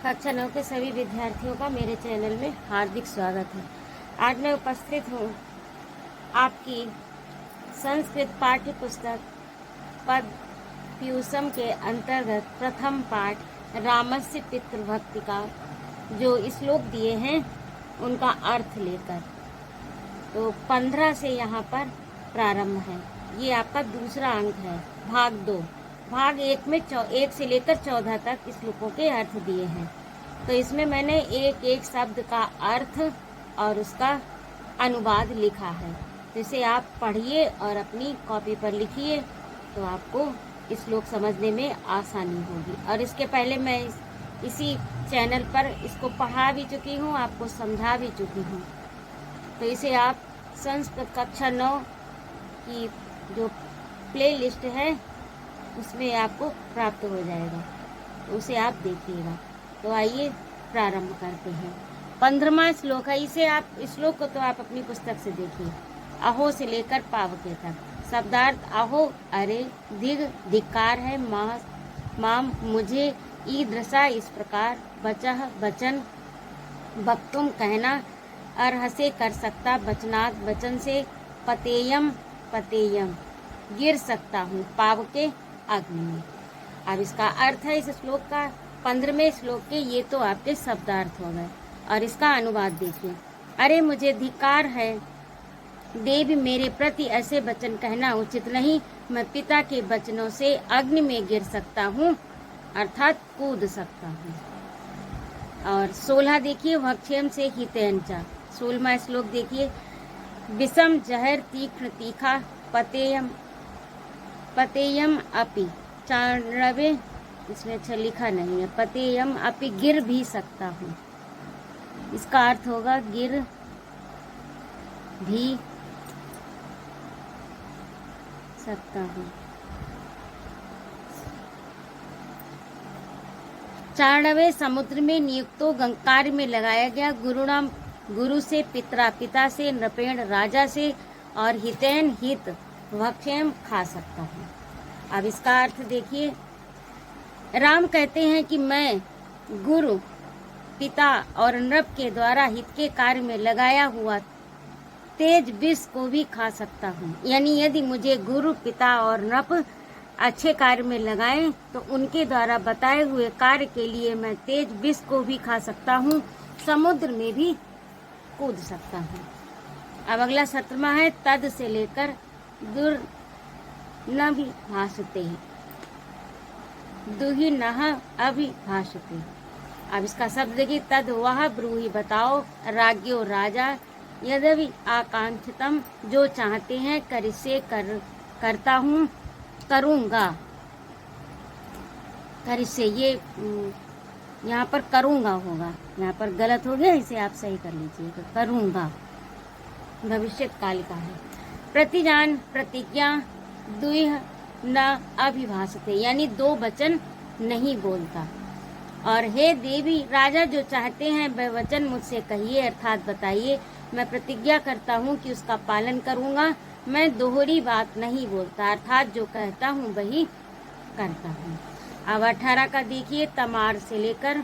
कक्षा 9 के सभी विद्यार्थियों का मेरे चैनल में हार्दिक स्वागत है। आज मैं उपस्थित हूँ आपकी संस्कृत पाठ्य पुस्तक पद पीयूषम के अंतर्गत प्रथम पाठ रामस्य पितृभक्ति का जो श्लोक दिए हैं उनका अर्थ लेकर। तो 15 से यहाँ पर प्रारंभ है। ये आपका दूसरा अंक है। भाग 2 भाग 1 में 1 से लेकर 14 तक श्लोकों के अर्थ दिए हैं। तो इसमें मैंने एक एक शब्द का अर्थ और उसका अनुवाद लिखा है। तो इसे आप पढ़िए और अपनी कॉपी पर लिखिए तो आपको श्लोक समझने में आसानी होगी। और इसके पहले मैं इसी चैनल पर इसको पढ़ा भी चुकी हूँ, आपको समझा भी चुकी हूँ। तो इसे आप संस्कृत कक्षा 9 की जो प्ले लिस्ट है उसमें आपको प्राप्त हो जाएगा, तो उसे आप देखिएगा। तो आइए प्रारंभ करते हैं। 15वां श्लोक है। इसे आप श्लोक को तो आप अपनी पुस्तक से देखिए। अहो से लेकर पावके तक। शब्दार्थ अहो अरे, दिग धिक्कार है, माम मुझे, ईदृशा इस प्रकार, बचह वचन, वक्तुम कहना, अर्हसे कर सकता, वचनात् वचन से, पतेयम पतेयम गिर सकता हूँ, पावके अग्नि में। अब इसका अर्थ है इस श्लोक का 15वें श्लोक के ये तो आपके शब्दार्थ हो गए। और इसका अनुवाद देखिए। अरे मुझे धिक्कार है, देव मेरे प्रति ऐसे वचन कहना उचित नहीं। मैं पिता के वचनों से अग्नि में गिर सकता हूँ, अर्थात कूद सकता हूँ। और 16 देखिए। वक्षेम से हितेंचा। 16वां श्लोक देखिए। विषम जहर तीक्ष्ण तीखा, पतेयम पतेयम अपि। 94 इसमें अच्छा लिखा नहीं है। पतेयम अपि गिर भी सकता हूँ। इसका अर्थ होगा गिर भी सकता हूँ। 94 समुद्र में नियुक्तो कार्य में लगाया गया, गुरुणाम गुरु से, पितरा पिता से, नृपेण राजा से, और हितैन हित, भक्षेम खा सकता हूँ। अब इसका अर्थ देखिए। राम कहते हैं कि मैं गुरु पिता और नृप के द्वारा हित के कार्य में लगाया हुआ तेज विष को भी खा सकता हूँ। यानी यदि मुझे गुरु पिता और नृप अच्छे कार्य में लगाएं तो उनके द्वारा बताए हुए कार्य के लिए मैं तेज विष को भी खा सकता हूँ, समुद्र में भी कूद सकता हूँ। अब अगला 17वां है। तद से लेकर दुर न भी भाषते, दुहि नह अभिभाषते। अब इसका शब्द देखिए। तद वह ब्रूहि बताओ, राज्यो राजा, यदि आकांक्षितम जो चाहते हैं, करिष्ये करता हूँ, करूँगा। करिष्ये ये यहाँ पर करूँगा होगा, यहाँ पर गलत हो गया, इसे आप सही कर लीजिएगा। करूँगा भविष्य काल का है। प्रतिजान प्रतिज्ञा, दुह न अभिभाषते, यानी दो वचन नहीं बोलता। और हे देवी राजा, जो चाहते हैं वह वचन मुझसे कहिए, अर्थात बताइए। मैं प्रतिज्ञा करता हूँ कि उसका पालन करूँगा। मैं दोहरी बात नहीं बोलता, अर्थात जो कहता हूँ वही करता हूँ। अब 18 का देखिए। तमार से लेकर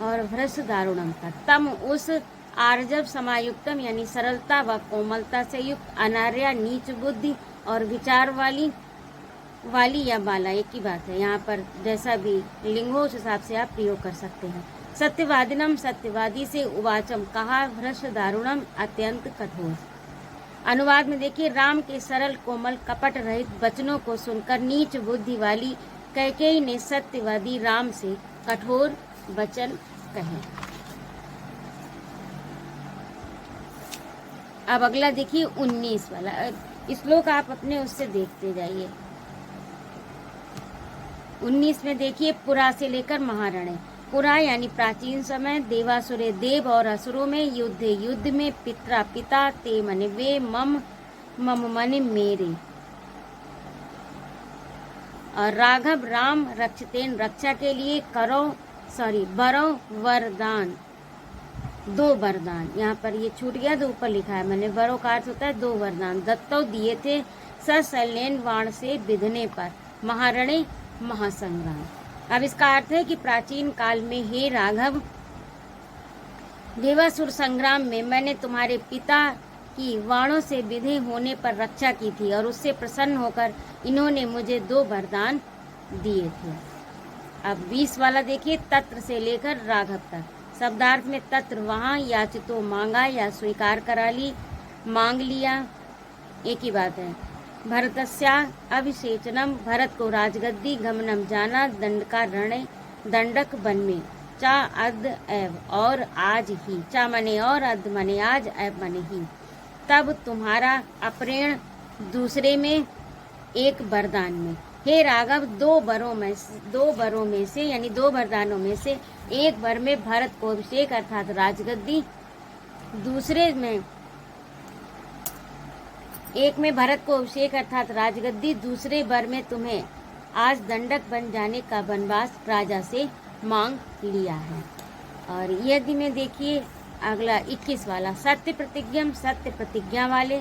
और भ्रष्ट दारुणम तक। तम उस, आर्जव समायुक्तम यानी सरलता व कोमलता से युक्त, अनार्या नीच बुद्धि और विचार वाली या बाला एक ही बात है। यहाँ पर जैसा भी लिंग हो उस हिसाब से आप प्रयोग कर सकते हैं। सत्यवादिनम सत्यवादी से, उवाचम कहा, भ्रष्ट दारुणम अत्यंत कठोर। अनुवाद में देखिए। राम के सरल कोमल कपट रहित वचनों को सुनकर नीच बुद्धि वाली कैकेयी ने सत्यवादी राम से कठोर वचन कहे। अब अगला देखिए 19 वाला श्लोक, आप अपने उससे देखते जाइए। 19 में देखिए। पुरा से लेकर महारणे। पुरा यानी प्राचीन समय, देवासुरे देव और असुरों में, युद्ध में, पितरा पिता, ते मने वे, मम मने मेरे, और राघव राम, रक्षतेन रक्षा के लिए, बरो वरदान, दो वरदान। यहाँ पर ये छूट गया तो ऊपर लिखा है मैंने, बरो का अर्थ होता है दो वरदान। दत्तो दिए थे ससलेन वाण से विधने पर, महारणे महासंग्राम। अब इसका अर्थ है कि प्राचीन काल में हे राघव, देवासुर संग्राम में मैंने तुम्हारे पिता की वाणों से विधे होने पर रक्षा की थी और उससे प्रसन्न होकर इन्होंने मुझे 2 वरदान दिए थे। अब 20 वाला देखिए, तत्र से लेकर राघव तक। शब्दार्थ में तत्र वहाँ, याचितो मांगा या स्वीकार करा ली, मांग लिया, एक ही बात है। भरतस्या अभिषेचनम, भरत को राजगद्दी, गमनम जाना, दंडका रणे, दंडक वन में, चा अद एव और आज ही, चा मने और, अद मने आज, एव मने ही। तब तुम्हारा अप्रेण दूसरे में, एक वरदान में। हे राघव, 2 वरों में से यानी 2 वरदानों में से एक वर में भरत को अभिषेक अर्थात राजगद्दी, दूसरे में एक में भरत को अभिषेक अर्थात राजगद्दी, दूसरे वर में तुम्हें आज दंडक बन जाने का वनवास राजा से मांग लिया है। और यदि में देखिए अगला 21 वाला, सत्य प्रतिज्ञम, सत्य प्रतिज्ञा वाले,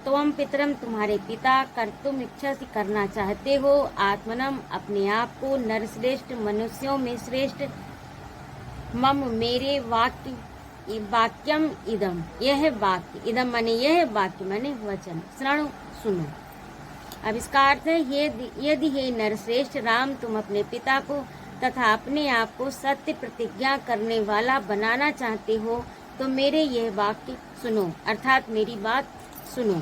त्वम पितरम तुम्हारे पिता, कर्तुम इच्छा से करना चाहते हो, आत्मनम अपने आप को, नरश्रेष्ठ मनुष्यों में श्रेष्ठ, मम मेरे, वाक्य वाक्यम इदम यह वाक्य, इदम माने यह वाक्य माने वचन, श्रणु सुनो। अब इसका अर्थ है यदि हे नरश्रेष्ठ राम, तुम अपने पिता को तथा अपने आप को सत्य प्रतिज्ञा करने वाला बनाना चाहते हो तो मेरे यह वाक्य सुनो अर्थात मेरी बात सुनो।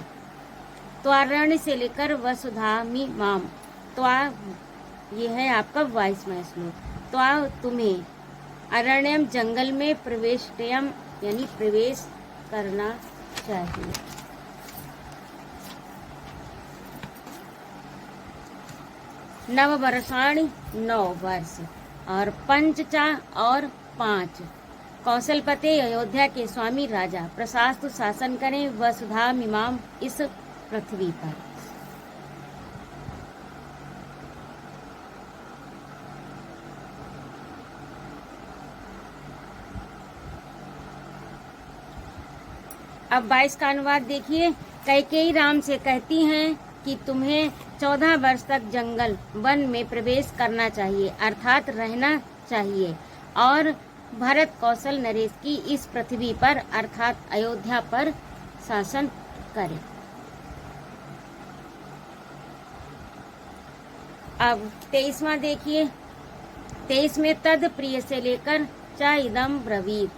त्वारण्य से लेकर वसुधामी माम, त्वा ये है आपका 22वां श्लोक। त्वा तुम्हें, अरण्यम जंगल में, प्रवेशयम यानी प्रवेश करना चाहिए। नव वर्षाणि 9 वर्ष और पंचचा और 5। कौशलपते अयोध्या के स्वामी राजा प्रशास्तु शासन करें वसुधा मिमाम इस पृथ्वी पर। अब 22 का अनुवाद देखिए। कैकेयी राम से कहती हैं कि तुम्हें 14 वर्ष तक जंगल वन में प्रवेश करना चाहिए अर्थात रहना चाहिए और भरत कौशल नरेश की इस पृथ्वी पर अर्थात अयोध्या पर शासन करे। अब 23वां देखिए। 23 में तद प्रिय से लेकर च इदम ब्रवीत,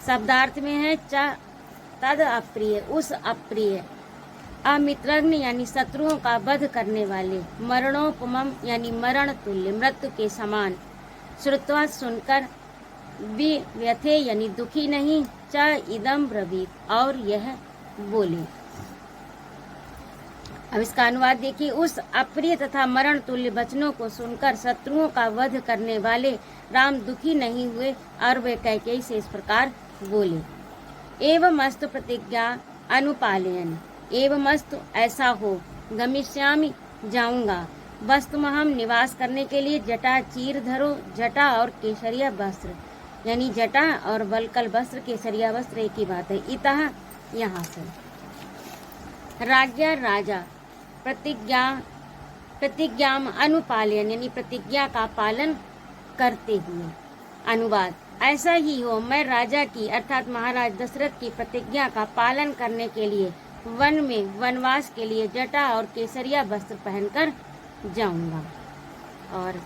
शब्दार्थ में है च तद अप्रिय, उस अप्रिय, अमित्रग्न यानी शत्रुओं का वध करने वाले, मरणोपमम यानी मरण तुल्य, मृत्यु के समान, श्रुत्वा सुनकर, व्यथे यानी दुखी नहीं, च इदम ब्रवीत और यह बोले। अब इसका अनुवाद देखिए। उस अप्रिय तथा मरण तुल्य वचनों को सुनकर शत्रुओं का वध करने वाले राम दुखी नहीं हुए और वे कैकेयी से इस प्रकार बोले। एवं अस्तु प्रतिज्ञा अनुपालयन, एवं अस्तु ऐसा हो, गमिष्यामि जाऊंगा, वस्तुमहम निवास करने के लिए जटा चीर धरो, जटा और केसरिया वस्त्र यानी जटा और वलकल वस्त्र केसरिया वस्त्र एक ही बात है। इतः यहाँ से राज्ञा राजा प्रतिज्ञाम अनुपालयन यानी प्रतिज्ञा का पालन करते हुए। अनुवाद ऐसा ही हो, मैं राजा की अर्थात महाराज दशरथ की प्रतिज्ञा का पालन करने के लिए वन में वनवास के लिए जटा और केसरिया वस्त्र पहनकर जाऊंगा। और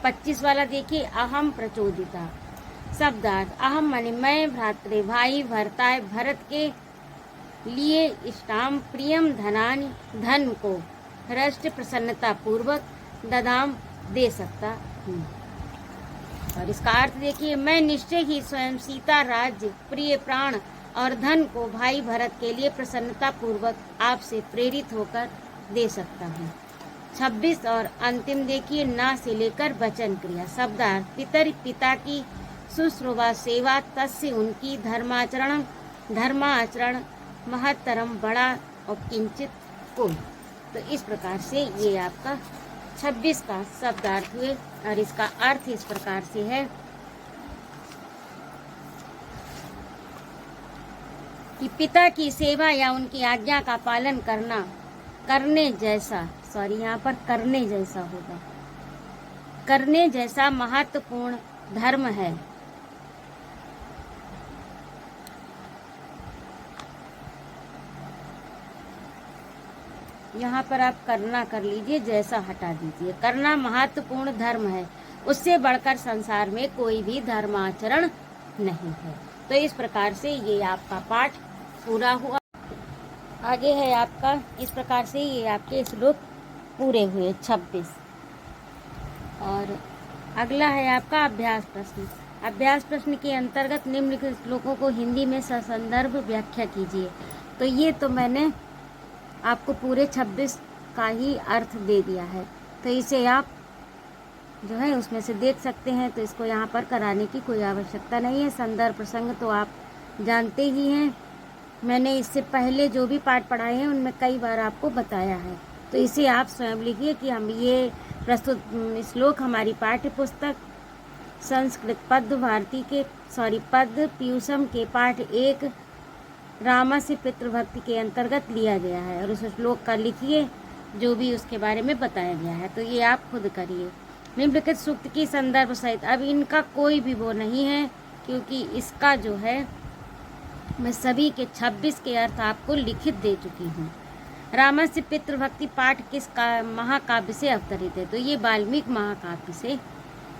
25 वाला देखिए। अहम प्रचोदिता, शब्दार्थ अहम माने मैं, भ्रातृ भाई, भरताय भरत के लिए इष्टाम प्रियम धनानि धन को राष्ट्र प्रसन्नता पूर्वक ददाम दे सकता हूँ। और इसका अर्थ देखिए। मैं निश्चय ही स्वयं सीता, राज्य, प्रिय प्राण और धन को भाई भरत के लिए प्रसन्नता पूर्वक आपसे प्रेरित होकर दे सकता हूँ। 26 और अंतिम देखिए। ना से लेकर वचन क्रिया, शब्दार्थ पितर पिता की शुश्रूषा सेवा, तस्य उनकी धर्माचरण महत्तरम बड़ा और किंचित को। तो इस प्रकार से ये आपका 26 का शब्दार्थ हुए और इसका अर्थ इस प्रकार से है कि पिता की सेवा या उनकी आज्ञा का पालन करने जैसा होगा। करने जैसा महत्वपूर्ण धर्म है। यहाँ पर आप करना कर लीजिए, जैसा हटा दीजिए। करना महत्वपूर्ण धर्म है, उससे बढ़कर संसार में कोई भी धर्माचरण नहीं है। तो इस प्रकार से ये आपका पाठ पूरा हुआ। आगे है आपका, इस प्रकार से ये आपके श्लोक पूरे हुए 26। और अगला है आपका अभ्यास प्रश्न। अभ्यास प्रश्न के अंतर्गत निम्नलिखित श्लोकों को हिंदी में ससंदर्भ व्याख्या कीजिए। तो ये तो मैंने आपको पूरे 26 का ही अर्थ दे दिया है, तो इसे आप जो है उसमें से देख सकते हैं। तो इसको यहाँ पर कराने की कोई आवश्यकता नहीं है। संदर्भ प्रसंग तो आप जानते ही हैं, मैंने इससे पहले जो भी पाठ पढ़ाए हैं उनमें कई बार आपको बताया है। तो इसे आप स्वयं लिखिए कि हम ये प्रस्तुत श्लोक हमारी पाठ्य पुस्तक संस्कृत पद पीयूषम के पाठ 1 रामस्य पितृभक्ति के अंतर्गत लिया गया है। और उस श्लोक का लिखिए जो भी उसके बारे में बताया गया है। तो ये आप खुद करिए। निम्नलिखित सूक्त की संदर्भ सहित, अब इनका कोई भी वो नहीं है, क्योंकि इसका जो है मैं सभी के 26 के अर्थ आपको लिखित दे चुकी हूँ। रामस्य पितृभक्ति पाठ किस महाकाव्य से अवतरित है? तो ये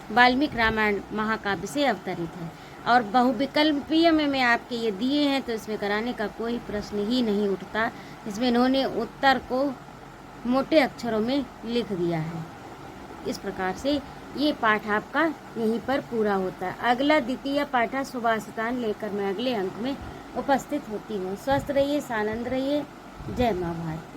वाल्मीकि रामायण महाकाव्य से अवतरित है। और बहुविकल्पीय में मैं आपके ये दिए हैं, तो इसमें कराने का कोई प्रश्न ही नहीं उठता। इसमें इन्होंने उत्तर को मोटे अक्षरों में लिख दिया है। इस प्रकार से ये पाठ आपका यहीं पर पूरा होता है। अगला द्वितीय पाठ सुभाषितान लेकर मैं अगले अंक में उपस्थित होती हूँ। स्वस्थ रहिए, सानंद रहिए। जय माँ भारती।